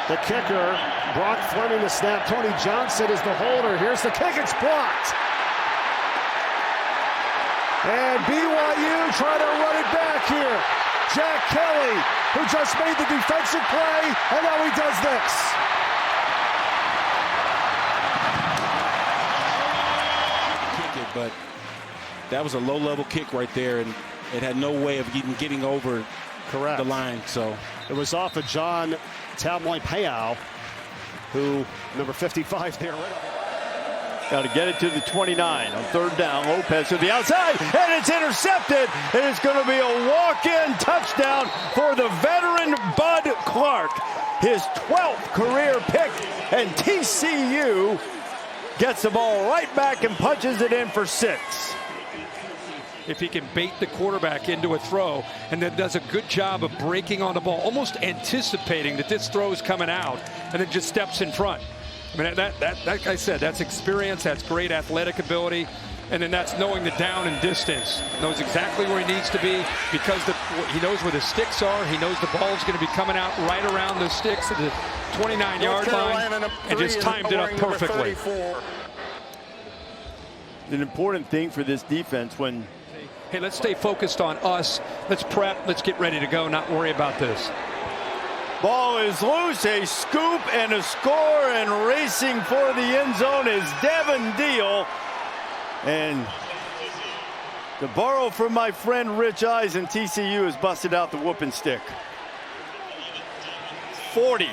The kicker, Brock Fleming the snap. Tony Johnson is the holder. Here's the kick. It's blocked. And BYU trying to run it back here. Jack Kelly, who just made the defensive play, and now he does this. Kick it, but that was a low-level kick right there, and it had no way of even getting over the line. So it was off of John Taumaloipeau, who number 55 there. Got to get it to the 29 on third down. Lopez to the outside, and it's intercepted. And it's going to be a walk-in touchdown for the veteran Bud Clark. His 12th career pick, and TCU gets the ball right back and punches it in for 6. If he can bait the quarterback into a throw and then does a good job of breaking on the ball, almost anticipating that this throw is coming out, and then just steps in front. I mean, that like I said, that's experience, that's great athletic ability, and then that's knowing the down and distance. Knows exactly where he needs to be because he knows where the sticks are. He knows the ball's going to be coming out right around the sticks at the 29-yard line, and just timed it up perfectly. An important thing for this defense when... Hey, let's stay focused on us. Let's prep. Let's get ready to go, not worry about this. Ball is loose, a scoop and a score, and racing for the end zone is Devin Deal. And to borrow from my friend Rich Eisen, TCU has busted out the whooping stick. 40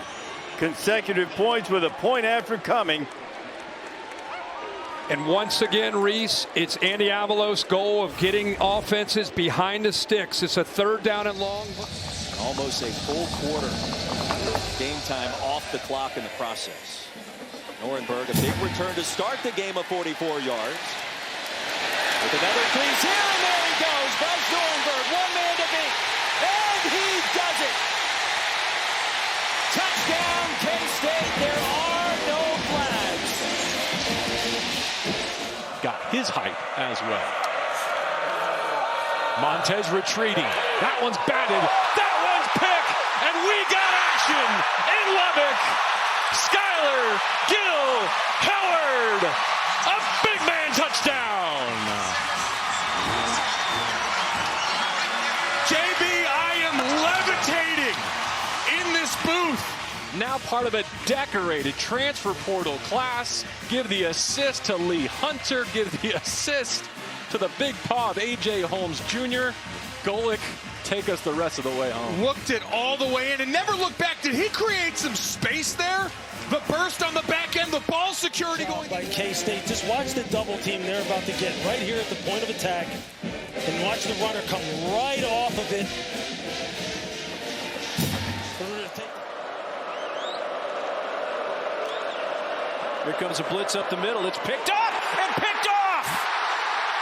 consecutive points with a point after coming. And once again, Reese, it's Andy Avalos' goal of getting offenses behind the sticks. It's a third down and long. Almost a full quarter game time off the clock in the process. Norenberg, a big return to start the game of 44 yards. With another crease here, and there he goes. Buzz Norenberg, one man to beat. And he does it. Touchdown, K-State. There are no flags. Got his height as well. Montez retreating. That one's batted. That one's picked. And we got action in Lubbock. Skylar Gill Howard. A big man touchdown. JB, I am levitating in this booth. Now part of a decorated transfer portal class. Give the assist to Lee Hunter. Give the assist to the big paw of A.J. Holmes Jr. Golick, take us the rest of the way home. Looked it all the way in and never looked back. Did he create some space there? The burst on the back end, the ball security going by K-State. Just watch the double team they're about to get right here at the point of attack, and watch the runner come right off of it. Here comes a blitz up the middle. It's picked off and picked off.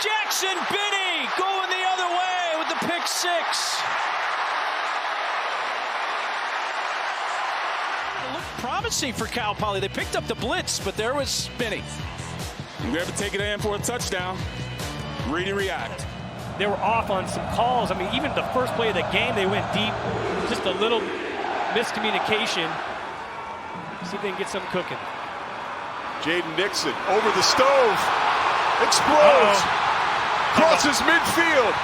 Jackson Binney going the other way with the pick 6. It looked promising for Cal Poly. They picked up the blitz, but there was Binney. You ever take it in for a touchdown? Read and react. They were off on some calls. I mean, even the first play of the game, they went deep. Just a little miscommunication. See if they can get something cooking. Jaden Nixon over the stove. Explodes. Crosses midfield.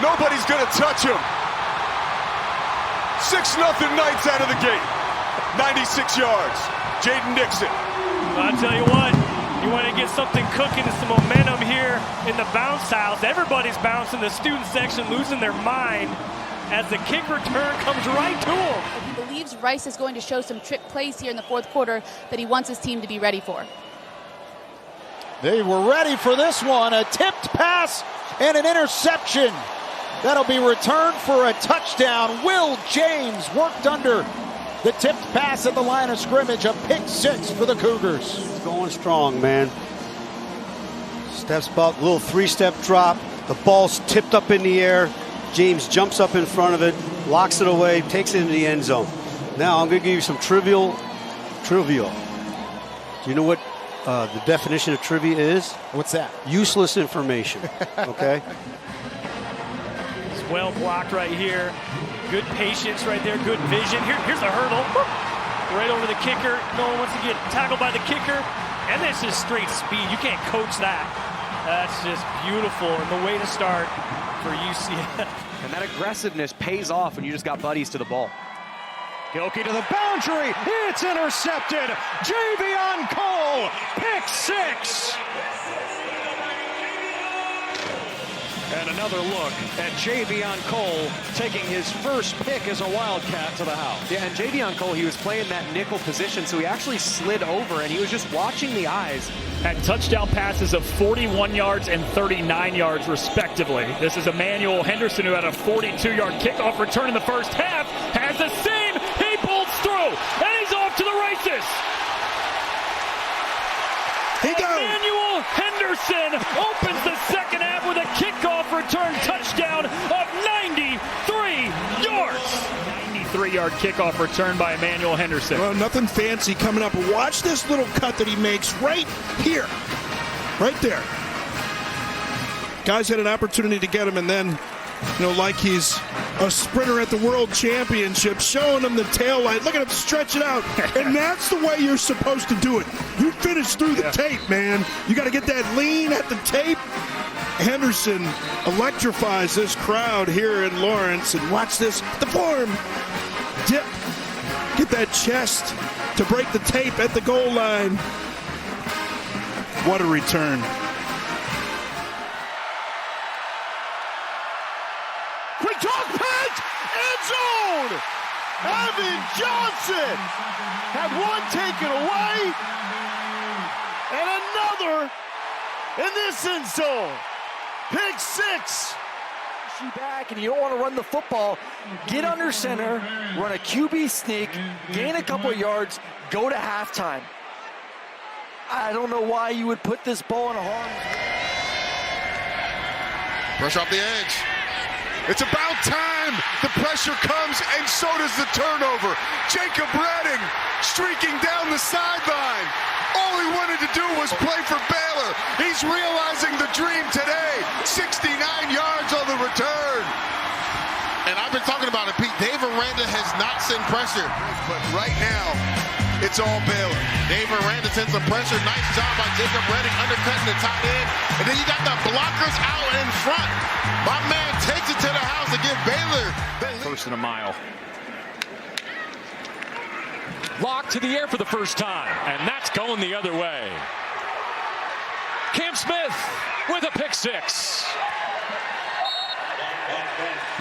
Nobody's going to touch him. 6-0 Knights out of the gate. 96 yards. Jaden Nixon. Well, I'll tell you what. You want to get something cooking, some momentum here in the bounce house. Everybody's bouncing. The student section losing their mind as the kick return comes right to him. He believes Rice is going to show some trick plays here in the fourth quarter that he wants his team to be ready for. They were ready for this one. A tipped pass and an interception. That'll be returned for a touchdown. Will James worked under the tipped pass at the line of scrimmage. A pick 6 for the Cougars. It's going strong, man. Steps up, little 3-step drop. The ball's tipped up in the air. James jumps up in front of it, locks it away, takes it into the end zone. Now I'm going to give you some trivial. Do you know what the definition of trivia is? What's that? Useless information. Okay. It's well blocked right here. Good patience right there. Good vision. Here's a hurdle. right over the kicker. No one wants to get tackled by the kicker. And this is straight speed. You can't coach that. That's just beautiful. And the way to start for UCF. And that aggressiveness pays off when you just got buddies to the ball. Gilkey to the boundary. It's intercepted. Javion Cole, pick 6. And another look at Javion Cole taking his first pick as a Wildcat to the house. Yeah, and Javion Cole, he was playing that nickel position, so he actually slid over, and he was just watching the eyes. Had touchdown passes of 41 yards and 39 yards, respectively. This is Emmanuel Henderson, who had a 42-yard kickoff return in the first half, has the same. He pulls through, and he's off to the races. Emmanuel Henderson opens the second half with a kickoff return touchdown of 93 yards. 93-yard kickoff return by Emmanuel Henderson. Well, nothing fancy coming up. Watch this little cut that he makes right here. Right there. Guys had an opportunity to get him, and then, like he's a sprinter at the World Championship, showing him the tail light. Look at him stretch it out. And that's the way you're supposed to do it. You finish through the tape, man. You got to get that lean at the tape. Henderson electrifies this crowd here in Lawrence. And watch this. The form. Dip. Get that chest to break the tape at the goal line. What a return. Quick toss pitch, end zone. Evan Johnson had one taken away, and another in this end zone. Pick 6. You back, and you don't want to run the football. Get under center, run a QB sneak, gain a couple yards, go to halftime. I don't know why you would put this ball in harm's way. Pressure off the edge. It's about time. The pressure comes, and so does the turnover. Jacob Redding streaking down the sideline. All he wanted to do was play for Baylor. He's realizing the dream today. 69 yards on the return. And I've been talking about it, Pete. Dave Aranda has not sent pressure, but right now, it's all Baylor. Dave Aranda sends some pressure. Nice job by Jacob Redding undercutting the tight end. And then you got the blockers out in front. My man takes it to the house to give Baylor the lead. First and a mile. Locked to the air for the first time, and that's going the other way. Cam Smith with a pick 6.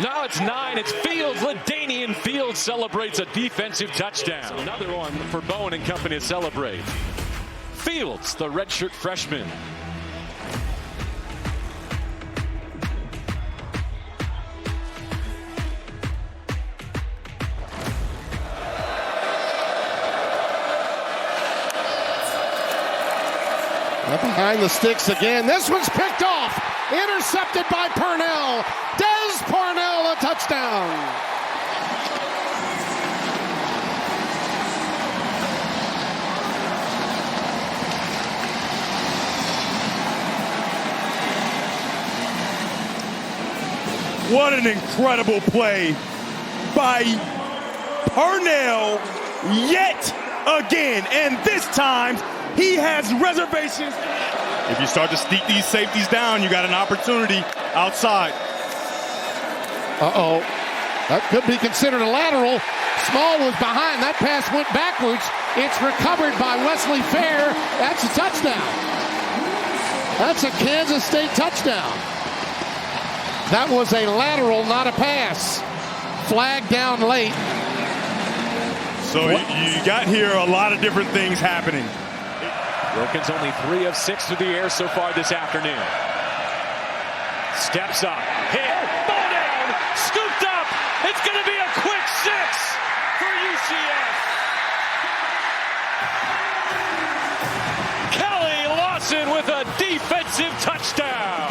Now it's 9. It's Fields. LaDainian Fields celebrates a defensive touchdown. Another one for Bowen and company to celebrate. Fields, the redshirt freshman. Behind the sticks again. This one's picked off. Intercepted by Purnell. Des Purnell, a touchdown. What an incredible play by Purnell yet again. And this time, he has reservations. If you start to sneak these safeties down, you got an opportunity outside. Uh-oh. That could be considered a lateral. Small was behind. That pass went backwards. It's recovered by Wesley Fair. That's a touchdown. That's a Kansas State touchdown. That was a lateral, not a pass. Flag down late. So you got here a lot of different things happening. Wilkins only 3 of 6 through the air so far this afternoon. Steps up, hit, ball down, scooped up. It's going to be a quick 6 for UCF. Kelly Lawson with a defensive touchdown.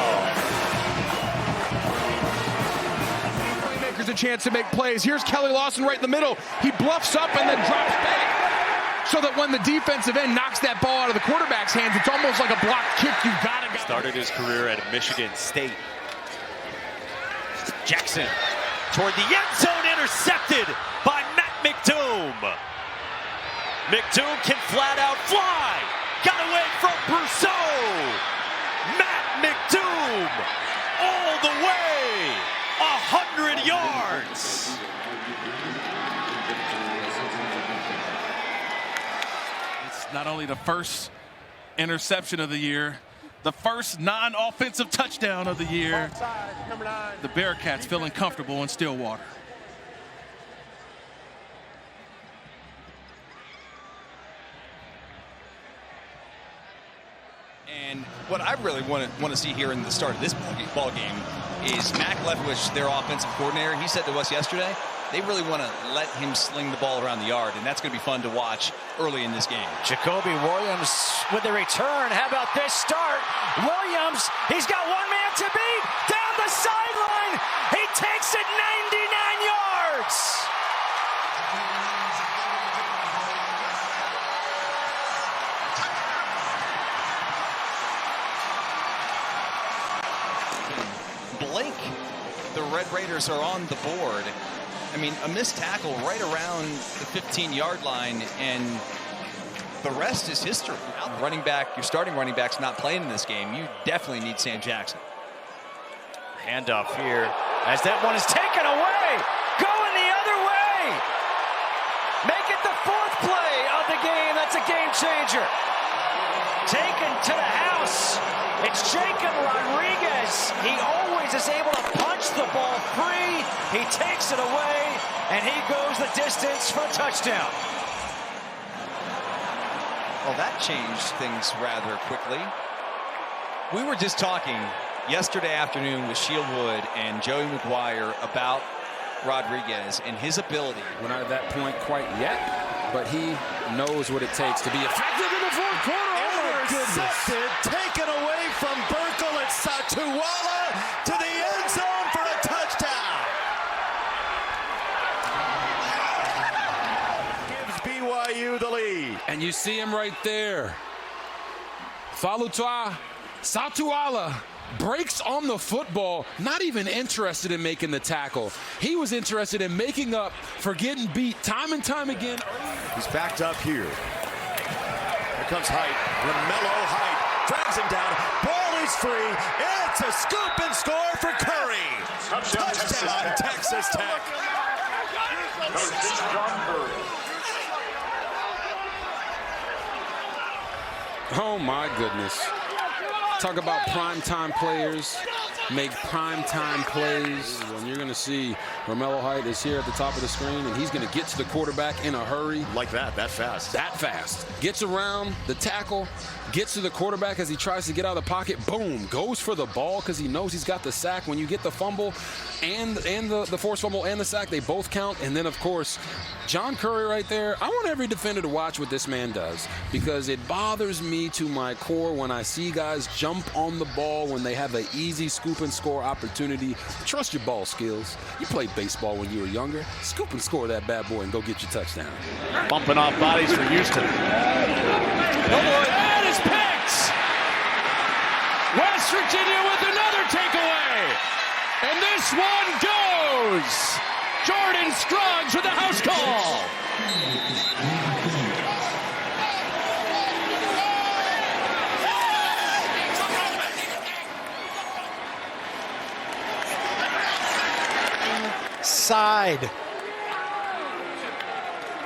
Playmakers a chance to make plays. Here's Kelly Lawson right in the middle. He bluffs up and then drops back, so that when the defensive end knocks that ball out of the quarterback's hands, it's almost like a blocked kick. You gotta go. Started his career at Michigan State. Jackson toward the end zone, intercepted by Matt McDoom. McDoom can flat out fly. Got away from Brousseau. Matt McDoom all the way. 100 yards. It's not only the first interception of the year, the first non-offensive touchdown of the year. The Bearcats feeling comfortable in Stillwater. And what I really want to see here in the start of this ball game is Mac Leftwich, their offensive coordinator. He said to us yesterday, they really want to let him sling the ball around the yard, and that's going to be fun to watch early in this game. Jacoby Williams with the return. How about this start? Williams, he's got one man to beat. Down the sideline. He takes it 99 yards. Blink, the Red Raiders are on the board. I mean, a missed tackle right around the 15-yard line, and the rest is history. Running back, your starting running back's not playing in this game. You definitely need Sam Jackson. Handoff here as that one is taken away. Going the other way. Make it the fourth play of the game. That's a game changer. Taken to the house. It's Jacob Rodriguez. He always is able to punch the ball free. He takes it away, and he goes the distance for a touchdown. Well, that changed things rather quickly. We were just talking yesterday afternoon with Shieldwood and Joey McGuire about Rodriguez and his ability. We're not at that point quite yet, but he knows what it takes to be effective in the fourth quarter. Intercepted, taken away from Burkle and Satuala to the end zone for a touchdown. Gives BYU the lead. And you see him right there. Falutua Satuala breaks on the football, not even interested in making the tackle. He was interested in making up for getting beat time and time again. He's backed up here. Here comes Height. LaMelo Height drags him down. Ball is free. It's a scoop and score for Curry. Touchdown, Texas Tech. Oh my goodness. Talk about primetime players make primetime plays. And you're going to see Romello Height is here at the top of the screen, and he's going to get to the quarterback in a hurry. Like that fast. That fast. Gets around the tackle, gets to the quarterback as he tries to get out of the pocket. Boom. Goes for the ball because he knows he's got the sack. When you get the fumble and the forced fumble and the sack, they both count. And then, of course, John Curry right there. I want every defender to watch what this man does because it bothers me to my core when I see guys jump on the ball when they have an easy scoop and score opportunity. Trust your ball skills. You played baseball when you were younger. Scoop and score that bad boy and go get your touchdown. Bumping off bodies for Houston. Oh boy, that is picked! West Virginia with another takeaway! And this one goes! Jordan Scruggs with the house call! Side.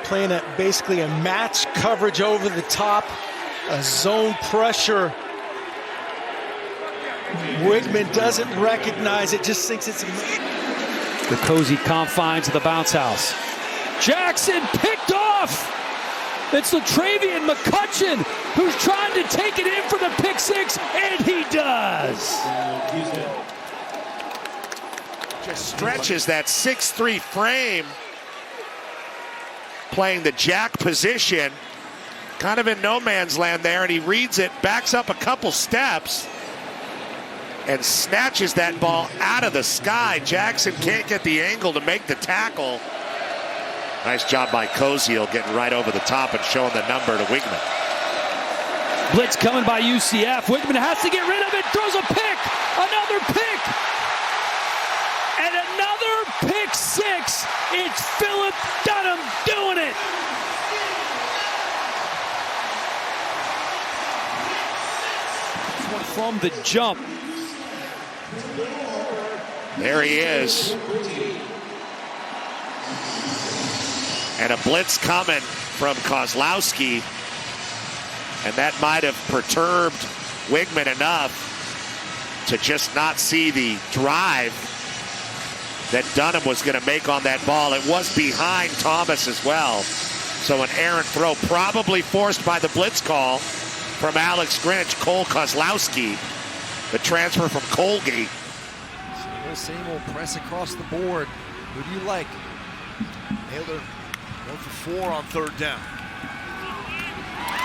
Playing basically a match coverage over the top, a zone pressure. Wigman doesn't recognize it, just thinks it's the cozy confines of the bounce house. Jackson picked off. It's LaTravian McCutcheon who's trying to take it in for the pick six, and he does. Just stretches that 6'3" frame, playing the jack position, kind of in no man's land there, and he reads it, backs up a couple steps, and snatches that ball out of the sky. Jackson can't get the angle to make the tackle. Nice job by Koziel getting right over the top and showing the number to Wigman. Blitz coming by UCF. Wigman has to get rid of it, throws a pick, another pick. And another pick six. It's Philip Dunham doing it. from the jump. There he is. And a blitz coming from Kozlowski. And that might have perturbed Wigman enough to just not see the drive that Dunham was going to make on that ball. It was behind Thomas as well. So an errant throw, probably forced by the blitz call from Alex Grinch. Cole Kozlowski, the transfer from Colgate. Same old press across the board. Who do you like? Naylor 1 for 4 on third down.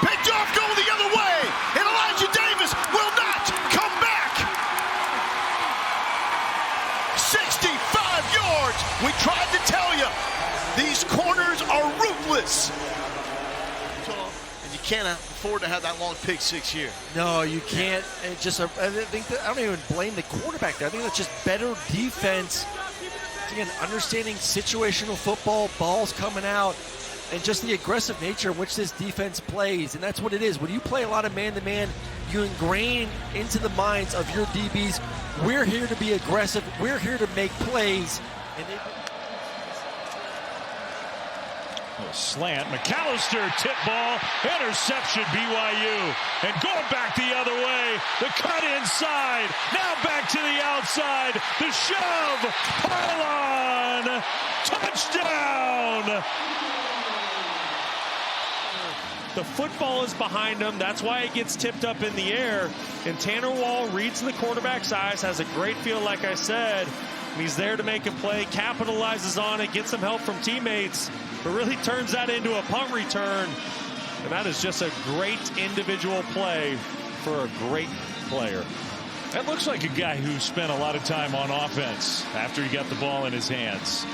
Picked off, going the other way, and Elijah Davis will not come back. 65 yards. We tried to tell you, these corners are ruthless. And you can't afford to have that long pick six here. No, you can't. And just, I don't even blame the quarterback there. I think that's just better defense. Again, understanding situational football, balls coming out, and just the aggressive nature in which this defense plays. And that's what it is. When you play a lot of man-to-man, you ingrain into the minds of your DBs, we're here to be aggressive, we're here to make plays. And Slant, McAllister, tip ball, interception, BYU. And going back the other way, the cut inside, now back to the outside, the shove, pylon, touchdown! The football is behind him. That's why it gets tipped up in the air. And Tanner Wall reads the quarterback's eyes, has a great feel, like I said. And he's there to make a play, capitalizes on it, gets some help from teammates, but really turns that into a punt return. And that is just a great individual play for a great player. That looks like a guy who spent a lot of time on offense after he got the ball in his hands.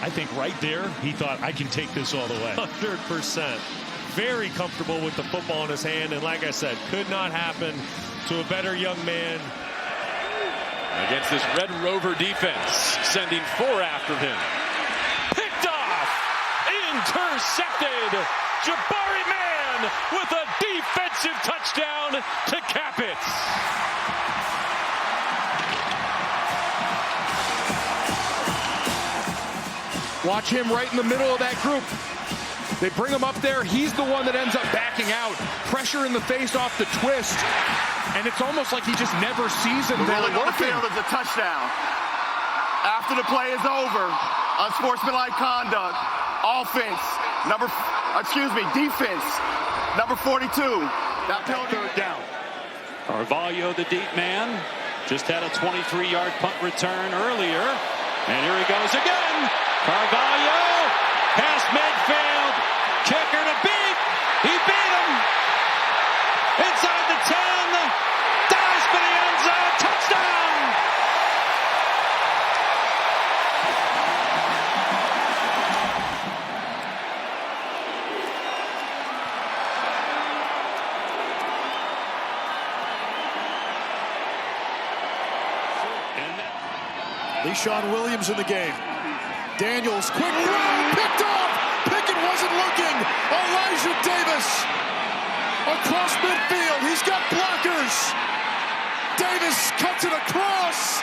I think right there, he thought, I can take this all the way. 100%. Very comfortable with the football in his hand, and like I said, could not happen to a better young man. Against this Red Rover defense, sending 4 after him. Picked off, intercepted. Jabari Mann with a defensive touchdown to cap it. Watch him right in the middle of that group. They bring him up there. He's the one that ends up backing out. Pressure in the face off the twist. And it's almost like he just never sees him there Rolling on the working. field is a touchdown. After the play is over, unsportsmanlike conduct, offense, defense, number 42. That penalty. Third down. Carvalho, the deep man, just had a 23-yard punt return earlier. And here he goes again. Carvalho, past midfield, kicker to beat. He beat him. Inside the 10, dives for the end zone, touchdown. Deshaun Williams in the game. Daniels, quick throw, picked off. Pickett wasn't looking. Elijah Davis across midfield. He's got blockers. Davis cuts it across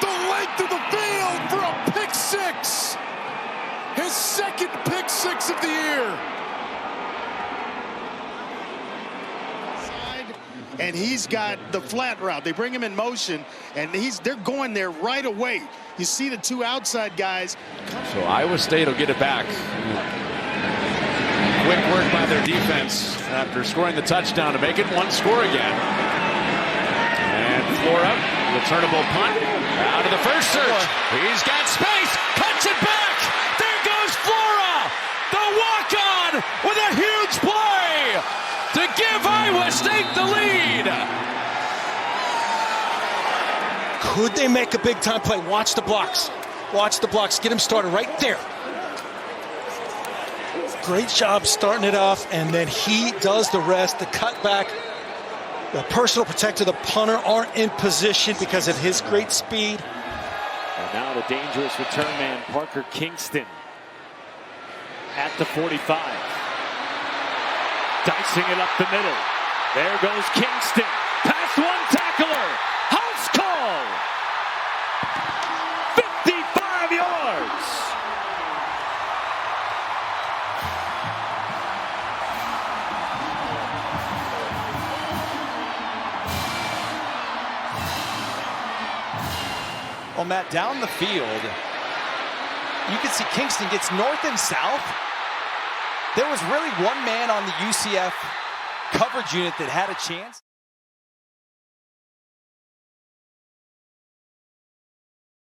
the length of the field for a pick six. His second pick six of the year. And he's got the flat route. They bring him in motion, and they're going there right away. You see the two outside guys. So Iowa State will get it back. Quick work by their defense after scoring the touchdown to make it one score again. And Flora, returnable punt, out of the first search. He's got space, cuts it back. There goes Flora, the walk-on with a huge play to give Iowa State the lead. Could they make a big-time play? Watch the blocks. Watch the blocks. Get him started right there. Great job starting it off, and then he does the rest. The cutback, the personal protector, the punter aren't in position because of his great speed. And now the dangerous return man, Parker Kingston, at the 45. Dicing it up the middle. There goes Kingston. Just one tackler. House call. 55 yards. Well, Matt, down the field, you can see Kingston gets north and south. There was really one man on the UCF coverage unit that had a chance.